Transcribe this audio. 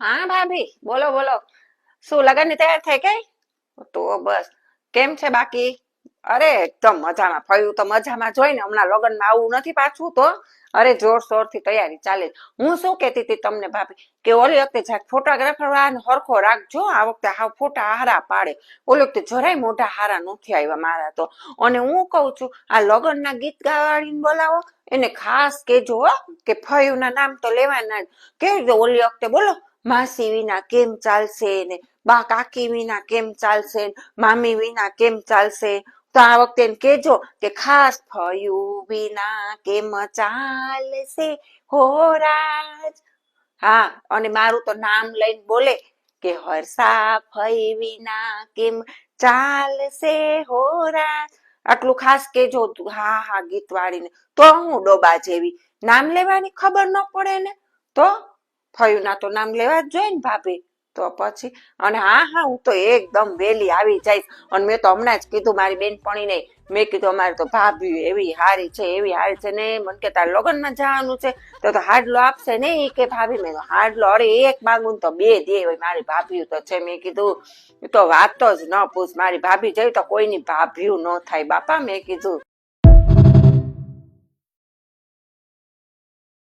હા ભાભી, બોલો બોલો. શું લગનની તૈયાર થઈ ગઈ? તો બસ. કેમ છે બાકી? અરે એકદમ મજામાં. ફયું તો મજામાં જોઈ ને, હમણાં લગ્નમાં આવું નથી પાછું તો. અરે જોરશોરથી તૈયારી ચાલે છે. હું શું કહેતી હતી તમને ભાભી, કે ઓલી વખતે જરાક ફોટોગ્રાફર વાળાને હરખો રાખજો. આ વખતે હાવ ફોટા હારા પાડે. ઓલી વખતે જરાય મોઢા હારા નથી આવ્યા મારા તો. અને હું કહું છું, આ લગ્નના ગીત ગાવાડીને બોલાવો, એને ખાસ કેજો હો, કે ફયુંના નામ તો લેવાના જ. કેજો ઓલી વખતે બોલો, માસી વિના કેમ ચાલશે ને, બા કાકી વિના કેમ ચાલશે, મામી વિના કેમ ચાલશે. તો આ વખતે એને કેજો કે ખાસ ફયું વિના કેમ ચાલશે હો રાજ. હા, અને મારું તો નામ લઈને બોલે કે હર્ષા ફઈ વિના કેમ ચાલશે હો રાજ. આટલું ખાસ કેજો તું. હા હા, ગીત વાળીને. તો હું ડોબા જેવી નામ લેવાની ખબર ન પડે ને? તો ફયુના તો નામ લેવા જ જોઈએ ને ભાભી. તો પછી અને હા હા, હું તો એકદમ વેલી આવી જઈશ. અને મેં તો હમણાં જ કીધું મારી બેનપણીને, મેં કીધું અમારે તો ભાભી એવી હારી છે, એવી હારી છે ને. મને કે તાર લગ્નમાં જવાનું છે તો હાડલો આપશે ને? એ કે ભાભી, મેં હાડલો અરે એક માંગુ તો બે દે હોય. મારી ભાભી તો છે. મેં કીધું એ તો વાત જ ન પૂછ. મારી ભાભી જઈ તો કોઈની ભાભીયું ન થાય બાપા, મેં કીધું.